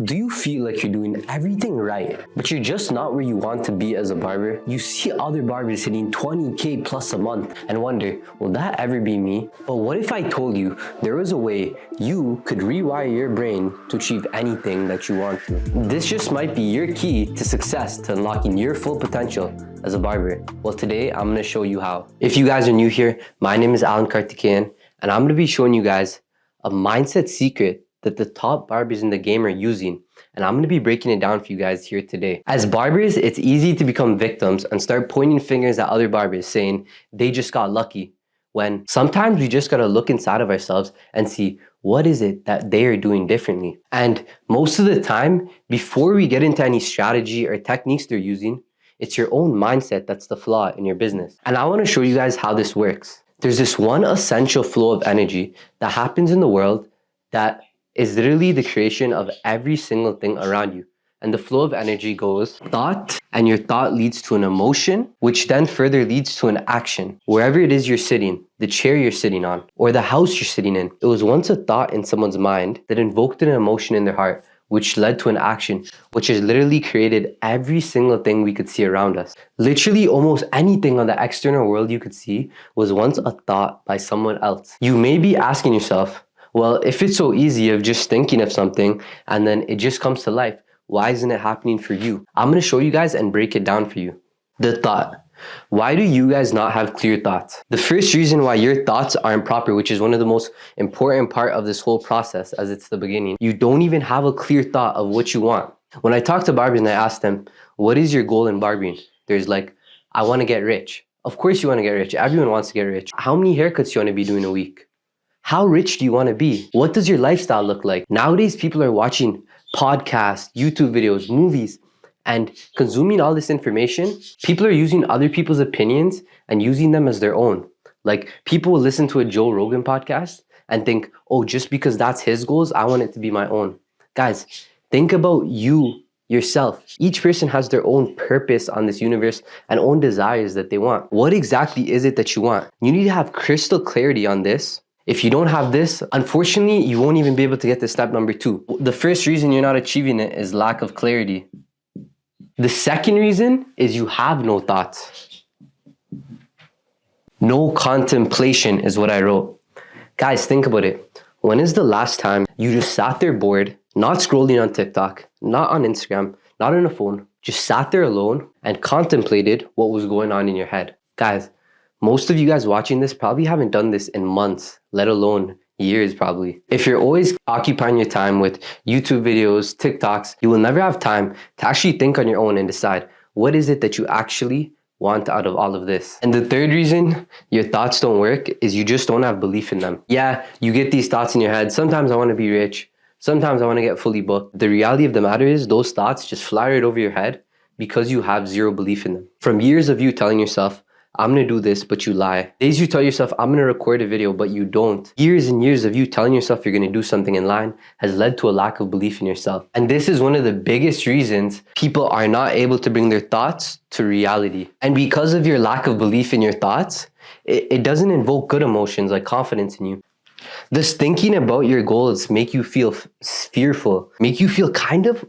Do you feel like you're doing everything right, but you're just not where you want to be as a barber? You see other barbers hitting 20K plus a month and wonder, will that ever be me? But what if I told you there was a way you could rewire your brain to achieve anything that you want to? This just might be your key to success, to unlocking your full potential as a barber. Well, today I'm gonna show you how. If you guys are new here, my name is Alen Karthikeyan, and I'm gonna be showing you guys a mindset secret that the top barbers in the game are using, and I'm going to be breaking it down for you guys here today. As barbers, it's easy to become victims and start pointing fingers at other barbers saying they just got lucky, when sometimes we just got to look inside of ourselves and see what is it that they are doing differently. And most of the time, before we get into any strategy or techniques they're using, it's your own mindset that's the flaw in your business. And I want to show you guys how this works. There's this one essential flow of energy that happens in the world that is literally the creation of every single thing around you. And the flow of energy goes thought, and your thought leads to an emotion, which then further leads to an action. Wherever it is you're sitting, the chair you're sitting on, or the house you're sitting in, it was once a thought in someone's mind that invoked an emotion in their heart, which led to an action, which has literally created every single thing we could see around us. Literally almost anything on the external world you could see was once a thought by someone else. You may be asking yourself, well, if it's so easy of just thinking of something and then it just comes to life, why isn't it happening for you? I'm going to show you guys and break it down for you. The thought. Why do you guys not have clear thoughts? The first reason why your thoughts aren't proper, which is one of the most important part of this whole process, as it's the beginning, you don't even have a clear thought of what you want. When I talk to barbers and I ask them, what is your goal in barbering? There's like, I want to get rich. Of course you want to get rich. Everyone wants to get rich. How many haircuts do you want to be doing a week? How rich do you want to be? What does your lifestyle look like? Nowadays, people are watching podcasts, YouTube videos, movies, and consuming all this information. People are using other people's opinions and using them as their own. Like, people will listen to a Joe Rogan podcast and think, oh, just because that's his goals, I want it to be my own. Guys, think about you, yourself. Each person has their own purpose on this universe and own desires that they want. What exactly is it that you want? You need to have crystal clarity on this. If you don't have this, unfortunately, you won't even be able to get to step number 2. The first reason you're not achieving it is lack of clarity. The second reason is you have no thoughts. No contemplation is what I wrote. Guys, think about it. When is the last time you just sat there bored, not scrolling on TikTok, not on Instagram, not on a phone, just sat there alone and contemplated what was going on in your head? Guys, most of you guys watching this probably haven't done this in months, let alone years probably. If you're always occupying your time with YouTube videos, TikToks, you will never have time to actually think on your own and decide what is it that you actually want out of all of this. And the third reason your thoughts don't work is you just don't have belief in them. Yeah, you get these thoughts in your head. Sometimes I want to be rich. Sometimes I want to get fully booked. The reality of the matter is those thoughts just fly right over your head because you have zero belief in them. From years of you telling yourself, I'm going to do this, but you lie. Days you tell yourself, I'm going to record a video, but you don't. Years and years of you telling yourself you're going to do something in line has led to a lack of belief in yourself. And this is one of the biggest reasons people are not able to bring their thoughts to reality. And because of your lack of belief in your thoughts, it doesn't invoke good emotions like confidence in you. This thinking about your goals make you feel fearful, make you feel kind of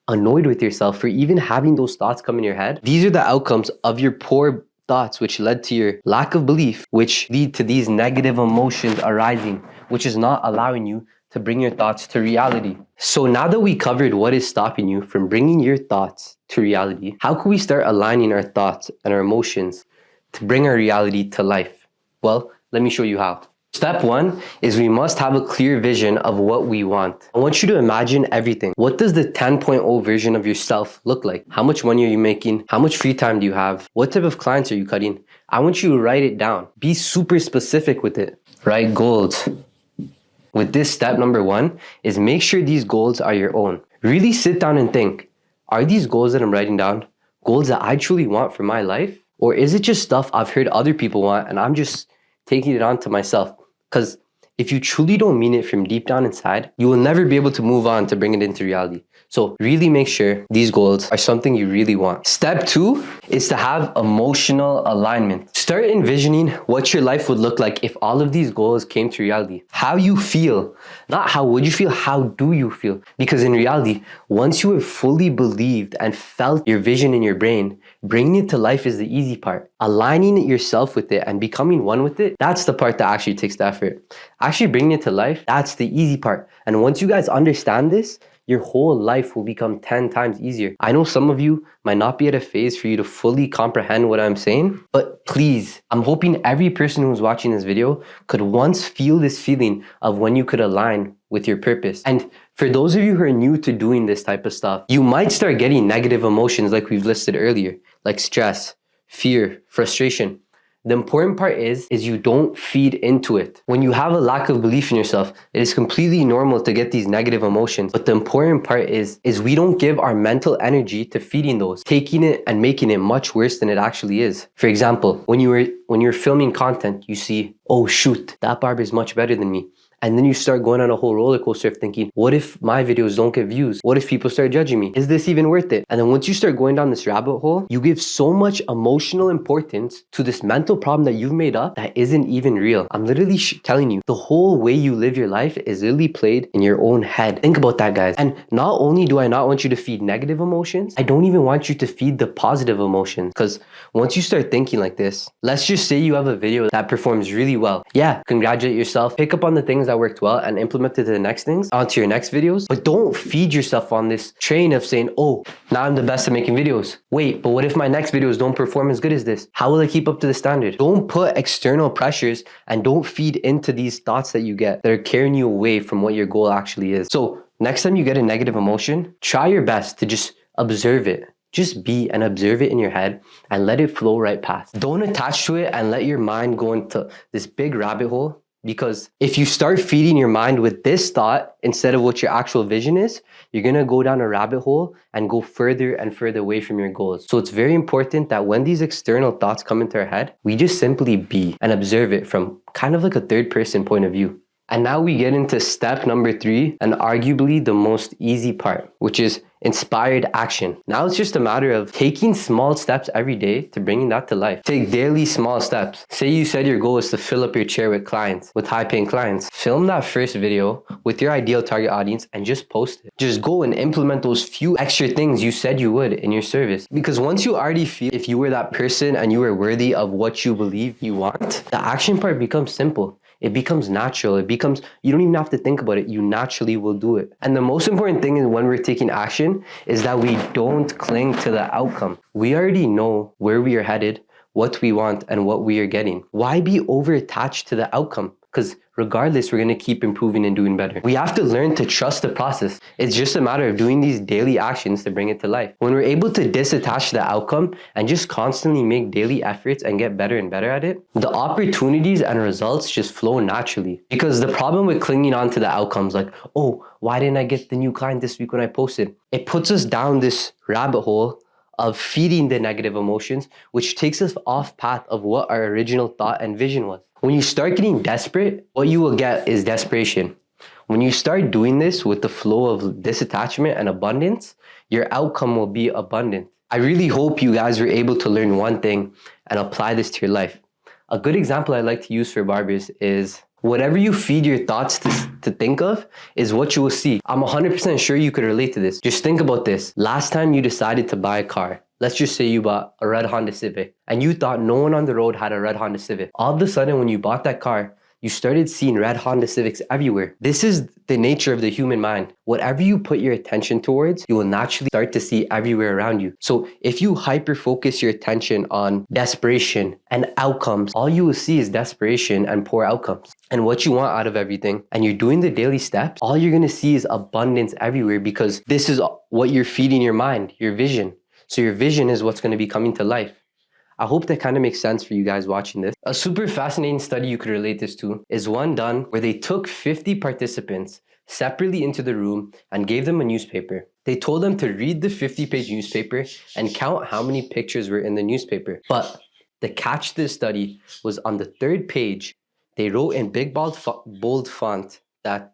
annoyed with yourself for even having those thoughts come in your head. These are the outcomes of your poor thoughts, which led to your lack of belief, which lead to these negative emotions arising, which is not allowing you to bring your thoughts to reality. So now that we covered what is stopping you from bringing your thoughts to reality, how can we start aligning our thoughts and our emotions to bring our reality to life? Well, let me show you how. Step 1 is we must have a clear vision of what we want. I want you to imagine everything. What does the 10.0 version of yourself look like? How much money are you making? How much free time do you have? What type of clients are you cutting? I want you to write it down. Be super specific with it. Write goals. With this, step number 1 is make sure these goals are your own. Really sit down and think, are these goals that I'm writing down goals that I truly want for my life? Or is it just stuff I've heard other people want and I'm just taking it on to myself? Because if you truly don't mean it from deep down inside, you will never be able to move on to bring it into reality. So really make sure these goals are something you really want. Step 2 is to have emotional alignment. Start envisioning what your life would look like if all of these goals came to reality. How you feel, not how would you feel, how do you feel? Because in reality, once you have fully believed and felt your vision in your brain, bringing it to life is the easy part. Aligning it yourself with it and becoming one with it, that's the part that actually takes the effort. Actually bringing it to life, that's the easy part. And once you guys understand this, your whole life will become 10 times easier. I know some of you might not be at a phase for you to fully comprehend what I'm saying, but please, I'm hoping every person who's watching this video could once feel this feeling of when you could align with your purpose. And for those of you who are new to doing this type of stuff, you might start getting negative emotions like we've listed earlier, like stress, fear, frustration. The important part is you don't feed into it. When you have a lack of belief in yourself, it is completely normal to get these negative emotions. But the important part is we don't give our mental energy to feeding those, taking it and making it much worse than it actually is. For example, when you're filming content, you see, oh shoot, that barber is much better than me. And then you start going on a whole roller coaster of thinking, what if my videos don't get views? What if people start judging me? Is this even worth it? And then once you start going down this rabbit hole, you give so much emotional importance to this mental problem that you've made up that isn't even real. I'm literally telling you, the whole way you live your life is literally played in your own head. Think about that, guys. And not only do I not want you to feed negative emotions, I don't even want you to feed the positive emotions. Because once you start thinking like this, let's just say you have a video that performs really well. Yeah, congratulate yourself. Pick up on the things that worked well and implement it to the next things onto your next videos. But don't feed yourself on this train of saying, oh, now I'm the best at making videos. Wait, but what if my next videos don't perform as good as this? How will I keep up to the standard? Don't put external pressures and don't feed into these thoughts that you get that are carrying you away from what your goal actually is. So next time you get a negative emotion, try your best to just observe it. Just be and observe it in your head and let it flow right past. Don't attach to it and let your mind go into this big rabbit hole. Because if you start feeding your mind with this thought instead of what your actual vision is, you're going to go down a rabbit hole and go further and further away from your goals. So it's very important that when these external thoughts come into our head, we just simply be and observe it from kind of like a third person point of view. And now we get into step number 3 and arguably the most easy part, which is inspired action. Now it's just a matter of taking small steps every day to bringing that to life. Take daily small steps. Say you said your goal is to fill up your chair with clients, with high-paying clients. Film that first video with your ideal target audience and just post it. Just go and implement those few extra things you said you would in your service. Because once you already feel if you were that person and you were worthy of what you believe you want, the action part becomes simple. It becomes natural. It becomes, you don't even have to think about it. You naturally will do it. And the most important thing is when we're taking action is that we don't cling to the outcome. We already know where we are headed, what we want, and what we are getting. Why be over attached to the outcome? Because regardless, we're going to keep improving and doing better. We have to learn to trust the process. It's just a matter of doing these daily actions to bring it to life. When we're able to disattach the outcome and just constantly make daily efforts and get better and better at it, the opportunities and results just flow naturally. Because the problem with clinging on to the outcomes, like, oh, why didn't I get the new client this week when I posted? It puts us down this rabbit hole of feeding the negative emotions, which takes us off path of what our original thought and vision was. When you start getting desperate, what you will get is desperation. When you start doing this with the flow of disattachment and abundance, your outcome will be abundant. I really hope you guys were able to learn one thing and apply this to your life. A good example I like to use for barbers is whatever you feed your thoughts to think of is what you will see. I'm 100% sure you could relate to this. Just think about this. Last time you decided to buy a car, let's just say you bought a red Honda Civic and you thought no one on the road had a red Honda Civic. All of a sudden, when you bought that car, you started seeing red Honda Civics everywhere. This is the nature of the human mind. Whatever you put your attention towards, you will naturally start to see everywhere around you. So if you hyper-focus your attention on desperation and outcomes, all you will see is desperation and poor outcomes. And what you want out of everything, and you're doing the daily steps, all you're gonna see is abundance everywhere because this is what you're feeding your mind, your vision. So your vision is what's gonna be coming to life. I hope that kind of makes sense for you guys watching this. A super fascinating study you could relate this to is one done where they took 50 participants separately into the room and gave them a newspaper. They told them to read the 50-page newspaper and count how many pictures were in the newspaper. But the catch to this study was on the third page, They wrote in big bold font that,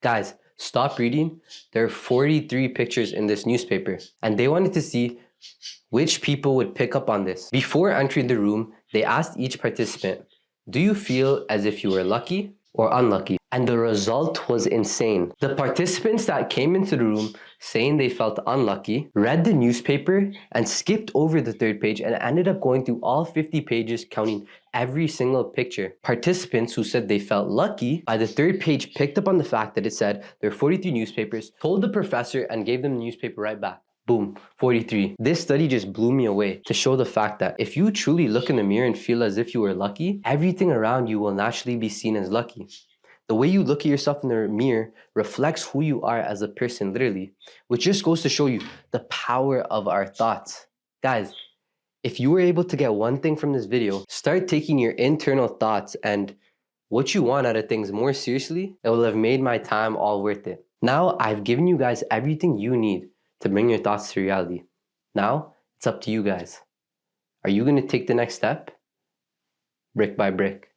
guys, stop reading. There are 43 pictures in this newspaper, and they wanted to see which people would pick up on this. Before entering the room, they asked each participant, do you feel as if you were lucky or unlucky? And the result was insane. The participants that came into the room saying they felt unlucky read the newspaper and skipped over the third page and ended up going through all 50 pages, counting every single picture. Participants who said they felt lucky by the third page picked up on the fact that it said there are 43 newspapers, told the professor, and gave them the newspaper right back. Boom, 43. This study just blew me away to show the fact that if you truly look in the mirror and feel as if you were lucky, everything around you will naturally be seen as lucky. The way you look at yourself in the mirror reflects who you are as a person, literally, which just goes to show you the power of our thoughts. Guys, if you were able to get one thing from this video, start taking your internal thoughts and what you want out of things more seriously. It will have made my time all worth it. Now, I've given you guys everything you need to bring your thoughts to reality. Now, it's up to you guys. Are you going to take the next step? Brick by brick.